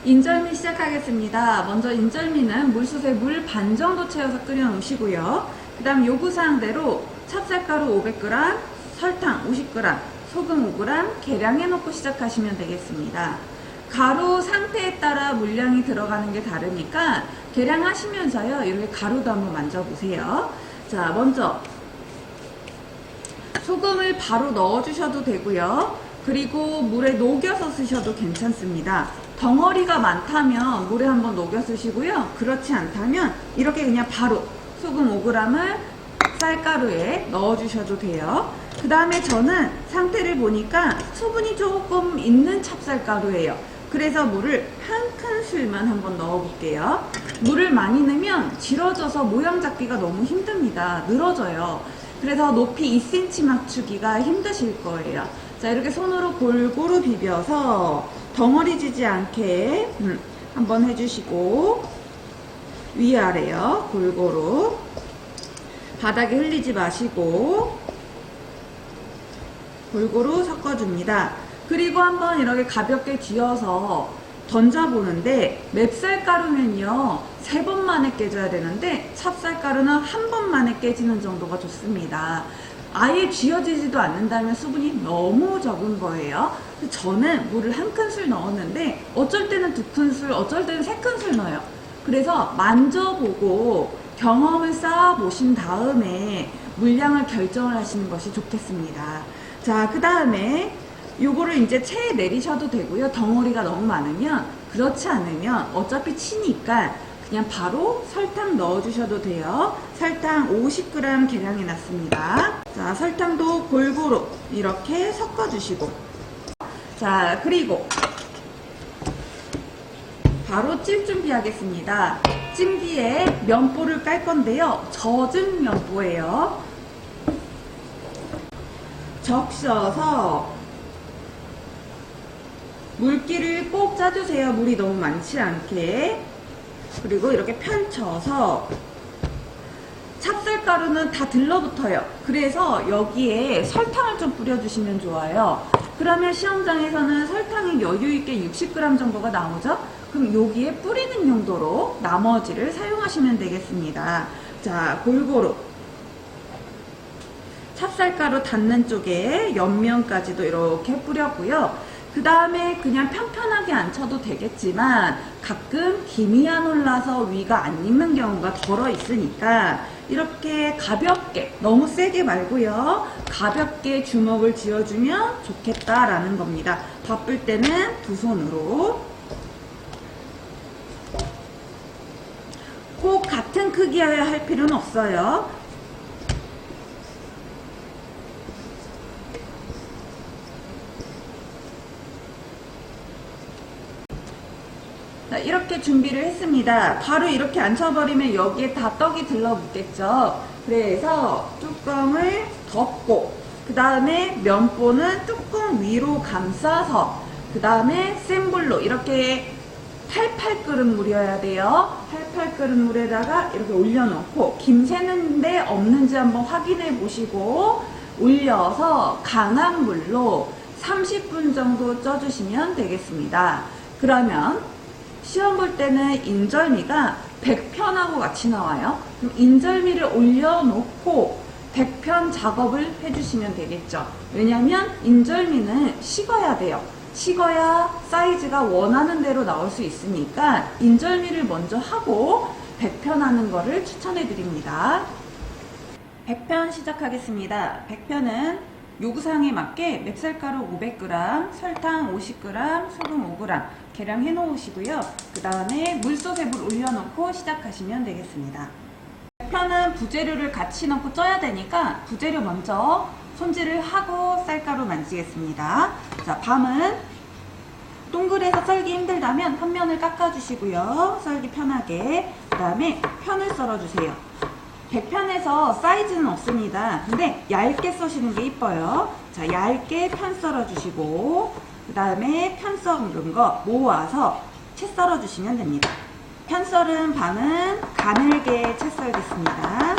인절미 시작하겠습니다. 먼저 인절미는 물솥에 물 반 정도 채워서 끓여 놓으시고요. 그 다음 요구사항대로 찹쌀가루 500g, 설탕 50g, 소금 5g 계량해 놓고 시작하시면 되겠습니다. 가루 상태에 따라 물량이 들어가는 게 다르니까 계량하시면서요, 이렇게 가루도 한번 만져보세요. 자, 먼저 소금을 바로 넣어주셔도 되고요. 그리고 물에 녹여서 쓰셔도 괜찮습니다. 덩어리가 많다면 물에 한번 녹여 쓰시고요. 그렇지 않다면 이렇게 그냥 바로 소금 5g을 쌀가루에 넣어주셔도 돼요. 그 다음에 저는 상태를 보니까 수분이 조금 있는 찹쌀가루예요. 그래서 물을 한 큰술만 한번 넣어볼게요. 물을 많이 넣으면 질어져서 모양 잡기가 너무 힘듭니다. 늘어져요. 그래서 높이 2cm 맞추기가 힘드실 거예요. 자, 이렇게 손으로 골고루 비벼서 덩어리 지지 않게 한번 해주시고, 위아래요. 골고루. 바닥에 흘리지 마시고 골고루 섞어줍니다. 그리고 한번 이렇게 가볍게 쥐어서 던져보는데, 맵쌀가루는요 3번 만에 깨져야 되는데 찹쌀가루는 한 번 만에 깨지는 정도가 좋습니다. 아예 쥐어지지도 않는다면 수분이 너무 적은 거예요. 저는 물을 한 큰술 넣었는데 어쩔 때는 2큰술, 어쩔 때는 3큰술 넣어요. 그래서 만져보고 경험을 쌓아보신 다음에 물량을 결정을 하시는 것이 좋겠습니다. 자, 그 다음에 요거를 이제 체에 내리셔도 되고요. 덩어리가 너무 많으면, 그렇지 않으면 어차피 치니까 그냥 바로 설탕 넣어주셔도 돼요. 설탕 50g 계량해 놨습니다. 자, 설탕도 골고루 이렇게 섞어주시고, 자, 그리고 바로 찔 준비하겠습니다. 찜기에 면보를 깔 건데요. 젖은 면보예요. 적셔서 물기를 꼭 짜주세요. 물이 너무 많지 않게. 그리고 이렇게 펼쳐서, 찹쌀가루는 다 들러붙어요. 그래서 여기에 설탕을 좀 뿌려주시면 좋아요. 그러면 시험장에서는 설탕이 여유있게 60g 정도가 나오죠? 그럼 여기에 뿌리는 용도로 나머지를 사용하시면 되겠습니다. 자, 골고루 찹쌀가루 닿는 쪽에 옆면까지도 이렇게 뿌렸고요. 그 다음에 그냥 편편하게 안 쳐도 되겠지만 가끔 김이 안 올라서 위가 안 익는 경우가 덜어 있으니까 이렇게 가볍게, 너무 세게 말고요, 가볍게 주먹을 쥐어주면 좋겠다라는 겁니다. 바쁠 때는 2손으로. 꼭 같은 크기여야 할 필요는 없어요. 자, 이렇게 준비를 했습니다. 바로 이렇게 앉혀버리면 여기에 다 떡이 들러붙겠죠. 그래서 뚜껑을 덮고, 그 다음에 면보는 뚜껑 위로 감싸서, 그 다음에 센 불로 이렇게 88그릇 물이어야 돼요. 88그릇 물에다가 이렇게 올려놓고, 김 새는데 없는지 한번 확인해 보시고 올려서 강한 불로 30분 정도 쪄주시면 되겠습니다. 그러면 시험 볼 때는 인절미가 100편하고 같이 나와요. 그럼 인절미를 올려놓고 100편 작업을 해주시면 되겠죠. 왜냐면 인절미는 식어야 돼요. 식어야 사이즈가 원하는 대로 나올 수 있으니까 인절미를 먼저 하고 100편 하는 거를 추천해 드립니다. 100편 시작하겠습니다. 100편은 요구사항에 맞게 맵쌀가루 500g, 설탕 50g, 소금 5g 계량해 놓으시고요. 그 다음에 물솥에 물 올려놓고 시작하시면 되겠습니다. 100편은 부재료를 같이 넣고 쪄야 되니까 부재료 먼저 손질을 하고 쌀가루 만지겠습니다. 자, 밤은 동그래서 썰기 힘들다면 한 면을 깎아주시고요. 썰기 편하게. 그 다음에 편을 썰어주세요. 100편에서 사이즈는 없습니다. 근데 얇게 써시는 게 이뻐요. 자, 얇게 편 썰어주시고, 그 다음에 편 썰은 거 모아서 채 썰어주시면 됩니다. 편 썰은 반은 가늘게 채 썰겠습니다.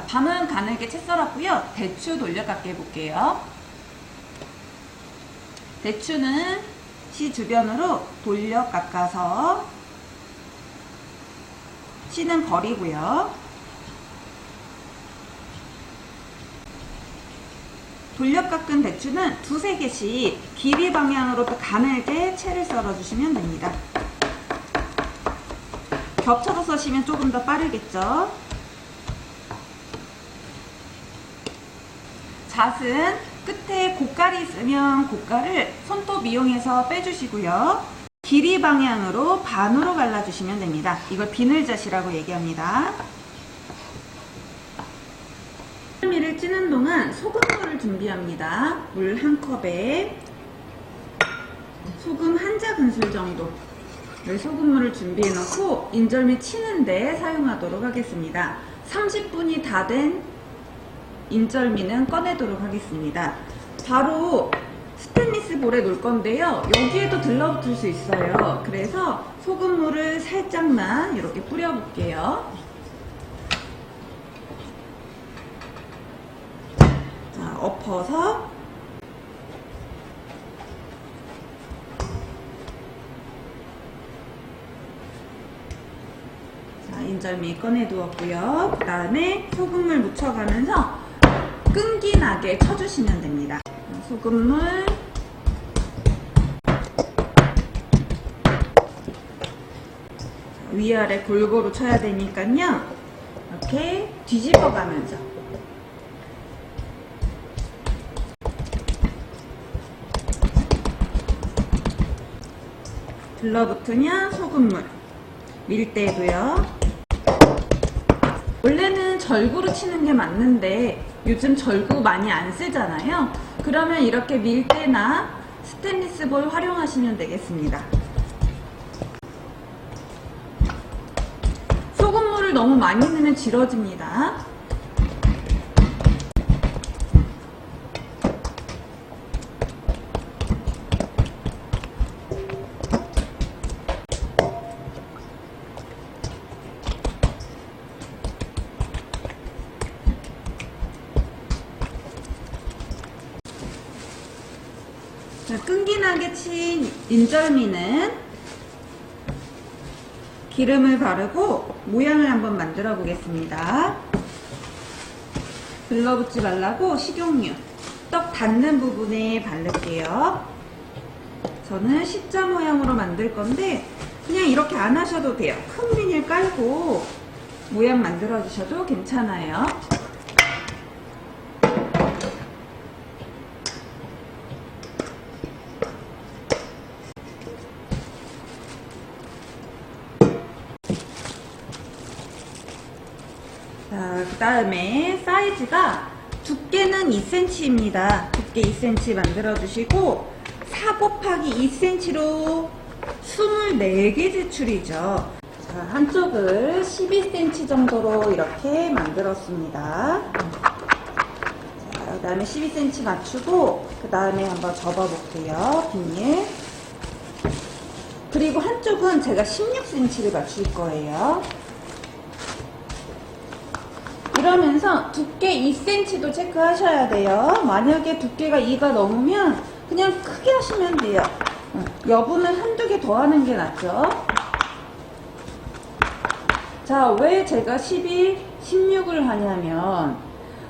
밤은 가늘게 채 썰었고요. 대추 돌려깎기 해볼게요. 대추는 씨 주변으로 돌려 깎아서 씨는 버리고요. 돌려 깎은 대추는 두세 개씩 길이 방향으로 또 가늘게 채를 썰어주시면 됩니다. 겹쳐서 써시면 조금 더 빠르겠죠. 잣은 끝에 고깔이 있으면 고깔을 손톱 이용해서 빼주시고요. 길이 방향으로 반으로 갈라주시면 됩니다. 이걸 비늘잣이라고 얘기합니다. 인절미를 찌는 동안 소금물을 준비합니다. 물 1컵에 소금 1작은술 정도 소금물을 준비해 놓고 인절미 치는데 사용하도록 하겠습니다. 30분이 다 된 인절미는 꺼내도록 하겠습니다. 바로 스테인리스 볼에 놓을 건데요. 여기에도 들러붙을 수 있어요. 그래서 소금물을 살짝만 이렇게 뿌려 볼게요. 자, 엎어서 자, 인절미 꺼내 두었고요. 그 다음에 소금물 묻혀가면서 끈기 나게 쳐주시면 됩니다. 소금물 위아래 골고루 쳐야 되니까요. 이렇게 뒤집어 가면서 들러붙으면 소금물 밀 때도요. 원래는 절구로 치는 게 맞는데 요즘 절구 많이 안 쓰잖아요. 그러면 이렇게 밀대나 스테인리스 볼 활용하시면 되겠습니다. 소금물을 너무 많이 넣으면 질어집니다. 자, 끈기나게 친 인절미는 기름을 바르고 모양을 한번 만들어 보겠습니다. 들러붙지 말라고 식용유 떡 닿는 부분에 바를게요. 저는 십자 모양으로 만들 건데 그냥 이렇게 안 하셔도 돼요. 큰 비닐 깔고 모양 만들어 주셔도 괜찮아요. 자, 그 다음에 사이즈가 두께는 2cm입니다. 두께 2cm 만들어 주시고 4 곱하기 2cm로 24개 제출이죠. 자, 한쪽을 12cm 정도로 이렇게 만들었습니다. 자, 그 다음에 12cm 맞추고 그 다음에 한번 접어 볼게요. 비닐. 그리고 한쪽은 제가 16cm를 맞출 거예요. 이러면서 두께 2cm도 체크하셔야 돼요. 만약에 두께가 2가 넘으면 그냥 크게 하시면 돼요. 여분을 한두 개 더 하는 게 낫죠. 자, 왜 제가 12, 16을 하냐면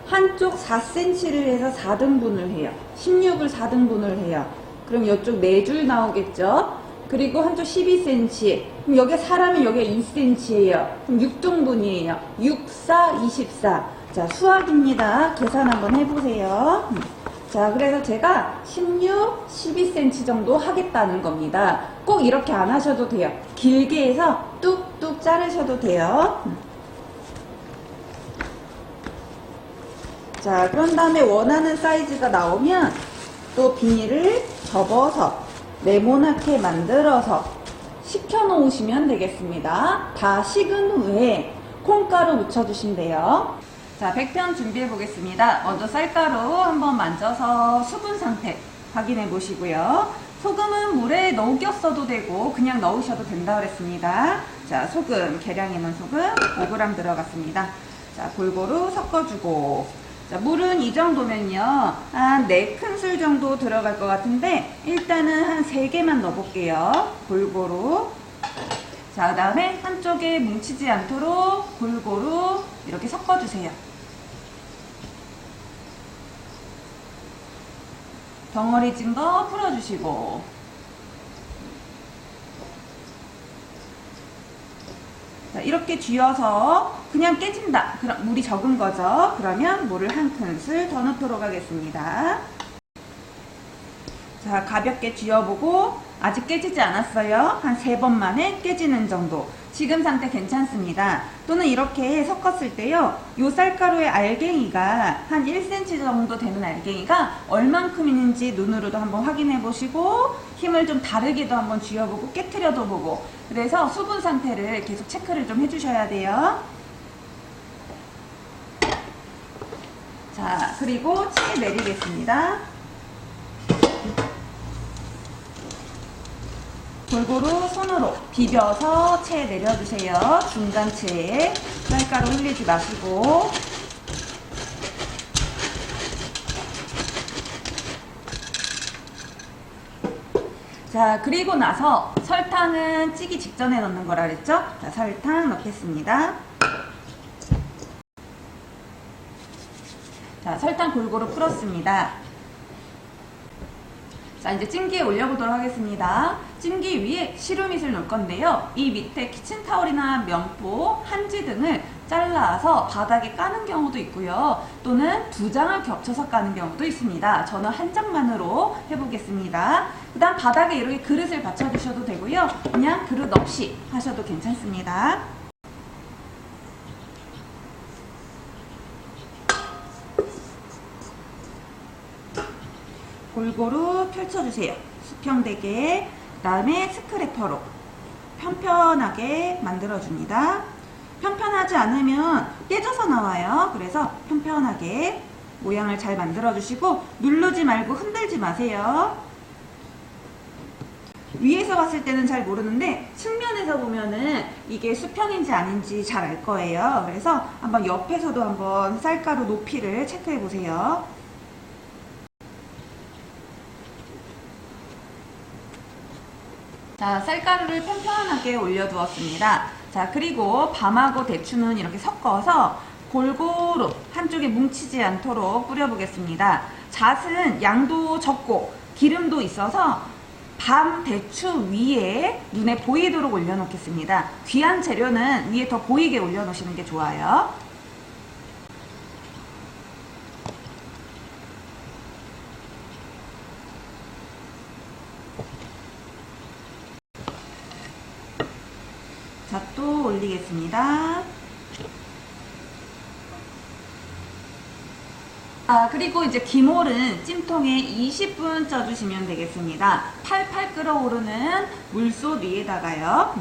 한쪽 4cm를 해서 4등분을 해요. 16을 4등분을 해요. 그럼 이쪽 4줄 나오겠죠. 그리고 한쪽 12cm. 그럼 여기 사람이 여기 2cm예요. 그럼 6등분이에요. 6, 4, 24. 자, 수학입니다. 계산 한번 해보세요. 자, 그래서 제가 16, 12cm 정도 하겠다는 겁니다. 꼭 이렇게 안 하셔도 돼요. 길게 해서 뚝뚝 자르셔도 돼요. 자, 그런 다음에 원하는 사이즈가 나오면 또 비닐을 접어서 네모나게 만들어서 식혀 놓으시면 되겠습니다. 다 식은 후에 콩가루 묻혀주신대요. 자, 100편 준비해 보겠습니다. 먼저 쌀가루 한번 만져서 수분 상태 확인해 보시고요. 소금은 물에 녹였어도 되고 그냥 넣으셔도 된다 그랬습니다. 자, 소금, 계량해 놓은 소금 5g 들어갔습니다. 자, 골고루 섞어주고. 자, 물은 이 정도면요. 한 4큰술 정도 들어갈 것 같은데, 일단은 한 3개만 넣어볼게요. 골고루. 자, 그 다음에 한쪽에 뭉치지 않도록 골고루 이렇게 섞어주세요. 덩어리진 거 풀어주시고. 자, 이렇게 쥐어서 그냥 깨진다. 그럼 물이 적은 거죠. 그러면 물을 1큰술 더 넣도록 하겠습니다. 자, 가볍게 쥐어보고 아직 깨지지 않았어요. 한 3번 만에 깨지는 정도. 지금 상태 괜찮습니다. 또는 이렇게 섞었을 때요. 요 쌀가루의 알갱이가 한 1cm 정도 되는 알갱이가 얼만큼 있는지 눈으로도 한번 확인해 보시고 힘을 좀 다르게도 한번 쥐어보고 깨트려도 보고 그래서 수분 상태를 계속 체크를 좀 해주셔야 돼요. 자, 그리고 채 내리겠습니다. 골고루 손으로 비벼서 채 내려주세요. 중간 채에 쌀가루 흘리지 마시고. 자, 그리고 나서 설탕은 찌기 직전에 넣는 거라 그랬죠? 자, 설탕 넣겠습니다. 자, 설탕 골고루 풀었습니다. 자, 이제 찜기에 올려보도록 하겠습니다. 찜기 위에 시루밋을 넣을 건데요. 이 밑에 키친타올이나 면포, 한지 등을 잘라서 바닥에 까는 경우도 있고요. 또는 2장을 겹쳐서 까는 경우도 있습니다. 저는 한 장만으로 해보겠습니다. 그 다음 바닥에 이렇게 그릇을 받쳐주셔도 되고요. 그냥 그릇 없이 하셔도 괜찮습니다. 골고루 펼쳐주세요. 수평되게. 그 다음에 스크래퍼로 편편하게 만들어줍니다. 편편하지 않으면 깨져서 나와요. 그래서 편편하게 모양을 잘 만들어주시고 누르지 말고 흔들지 마세요. 위에서 봤을 때는 잘 모르는데 측면에서 보면은 이게 수평인지 아닌지 잘 알 거예요. 그래서 한번 옆에서도 한번 쌀가루 높이를 체크해 보세요. 자, 쌀가루를 편편하게 올려두었습니다. 자, 그리고 밤하고 대추는 이렇게 섞어서 골고루 한쪽에 뭉치지 않도록 뿌려보겠습니다. 잣은 양도 적고 기름도 있어서 밤 대추 위에 눈에 보이도록 올려놓겠습니다. 귀한 재료는 위에 더 보이게 올려놓으시는 게 좋아요. 자, 또 올리겠습니다. 그리고 이제 기몰은 찜통에 20분 쪄주시면 되겠습니다. 팔팔 끓어오르는 물솥 위에다가요.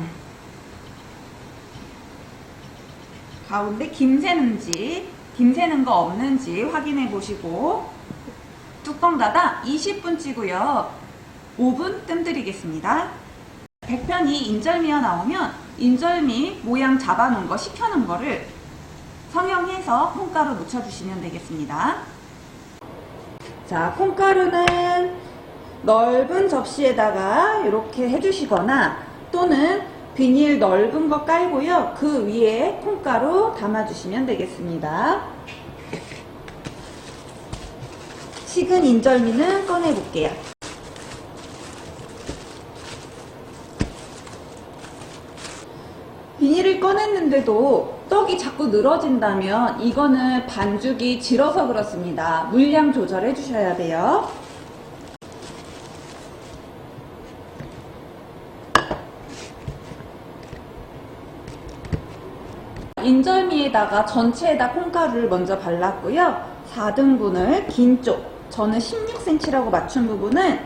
가운데 김 새는 거 없는지 확인해 보시고 뚜껑 닫아 20분 찌고요. 5분 뜸들이겠습니다. 백편이 인절미가 나오면 인절미 모양 잡아놓은 거, 식혀놓은 거를 성형해서 콩가루 묻혀주시면 되겠습니다. 자, 콩가루는 넓은 접시에다가 이렇게 해주시거나 또는 비닐 넓은 거 깔고요. 그 위에 콩가루 담아주시면 되겠습니다. 식은 인절미는 꺼내볼게요. 비닐을 꺼냈는데도 떡이 자꾸 늘어진다면 이거는 반죽이 질어서 그렇습니다. 물량 조절해 주셔야 돼요. 인절미에다가 전체에다 콩가루를 먼저 발랐고요. 4등분을 긴 쪽, 저는 16cm라고 맞춘 부분을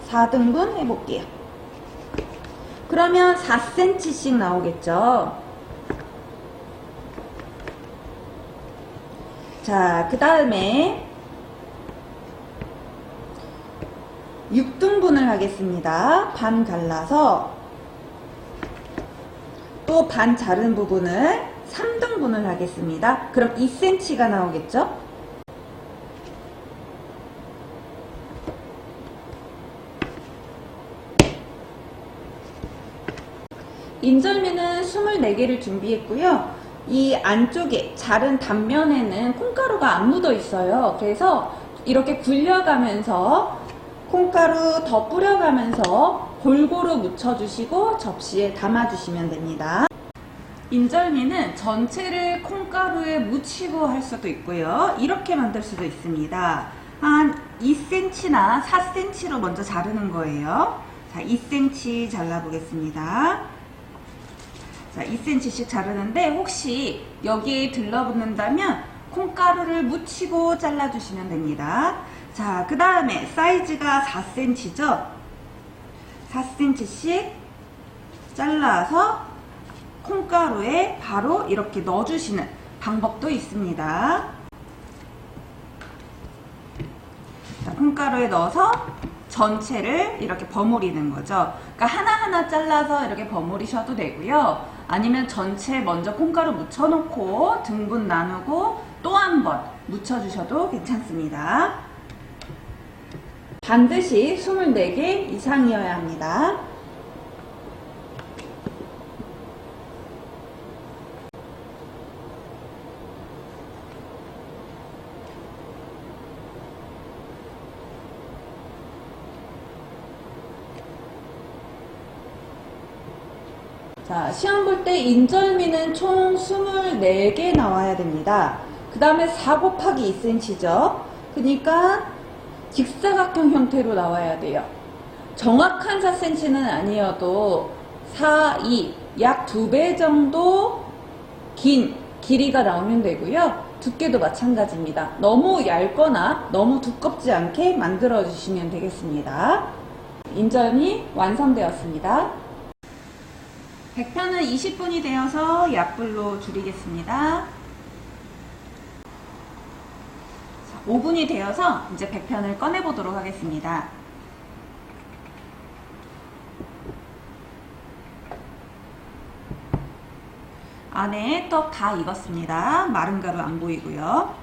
4등분 해볼게요. 그러면 4cm씩 나오겠죠. 자, 그 다음에 6등분을 하겠습니다. 반 갈라서 또 반 자른 부분을 3등분을 하겠습니다. 그럼 2cm가 나오겠죠? 인절미는 24개를 준비했고요. 이 안쪽에 자른 단면에는 콩가루가 안 묻어 있어요. 그래서 이렇게 굴려가면서 콩가루 더 뿌려가면서 골고루 묻혀주시고 접시에 담아주시면 됩니다. 인절미는 전체를 콩가루에 묻히고 할 수도 있고요. 이렇게 만들 수도 있습니다. 한 2cm나 4cm로 먼저 자르는 거예요. 자, 2cm 잘라보겠습니다. 자, 2cm씩 자르는데 혹시 여기에 들러붙는다면 콩가루를 묻히고 잘라주시면 됩니다. 자, 그 다음에 사이즈가 4cm죠? 4cm씩 잘라서 콩가루에 바로 이렇게 넣어주시는 방법도 있습니다. 자, 콩가루에 넣어서 전체를 이렇게 버무리는 거죠. 그러니까 하나하나 잘라서 이렇게 버무리셔도 되고요. 아니면 전체 먼저 콩가루 묻혀놓고 등분 나누고 또 한 번 묻혀주셔도 괜찮습니다. 반드시 24개 이상이어야 합니다. 자, 시험 볼 때 인절미는 총 24개 나와야 됩니다. 그 다음에 4 곱하기 2cm죠. 그러니까 직사각형 형태로 나와야 돼요. 정확한 4cm는 아니어도 4, 2, 약 2배 정도 긴 길이가 나오면 되고요. 두께도 마찬가지입니다. 너무 얇거나 너무 두껍지 않게 만들어 주시면 되겠습니다. 인절미 완성되었습니다. 백편은 20분이 되어서 약불로 줄이겠습니다. 5분이 되어서 이제 백편을 꺼내 보도록 하겠습니다. 안에 떡 다 익었습니다. 마른 가루 안 보이고요.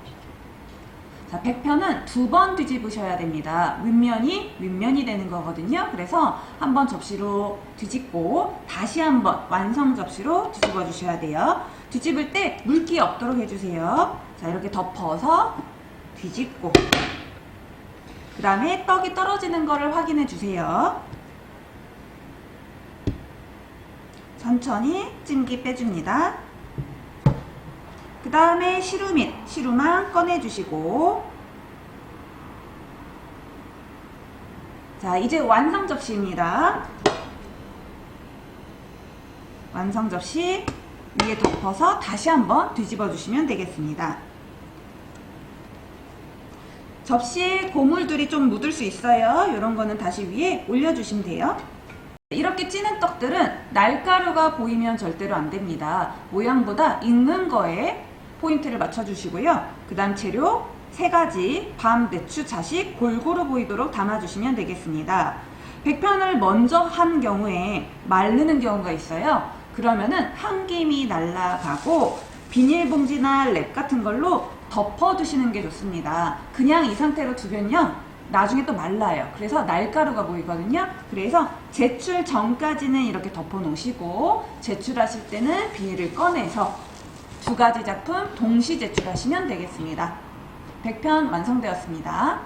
자, 백편은 2번 뒤집으셔야 됩니다. 윗면이 되는 거거든요. 그래서 한번 접시로 뒤집고 다시 한번 완성 접시로 뒤집어 주셔야 돼요. 뒤집을 때 물기 없도록 해주세요. 자, 이렇게 덮어서 뒤집고 그 다음에 떡이 떨어지는 거를 확인해 주세요. 천천히 찜기 빼줍니다. 그 다음에 시루만 꺼내주시고, 자, 이제 완성 접시입니다. 완성 접시 위에 덮어서 다시 한번 뒤집어 주시면 되겠습니다. 접시에 고물들이 좀 묻을 수 있어요. 이런 거는 다시 위에 올려주시면 돼요. 이렇게 찌는 떡들은 날가루가 보이면 절대로 안 됩니다. 모양보다 익는 거에 포인트를 맞춰주시고요. 그 다음 재료 3가지 밤, 배추, 자식 골고루 보이도록 담아주시면 되겠습니다. 백편을 먼저 한 경우에 마르는 경우가 있어요. 그러면은 한 김이 날아가고 비닐봉지나 랩 같은 걸로 덮어두시는 게 좋습니다. 그냥 이 상태로 두면요 나중에 또 말라요. 그래서 날가루가 보이거든요. 그래서 제출 전까지는 이렇게 덮어 놓으시고 제출하실 때는 비닐을 꺼내서 2가지 작품 동시 제출하시면 되겠습니다. 백편 완성되었습니다.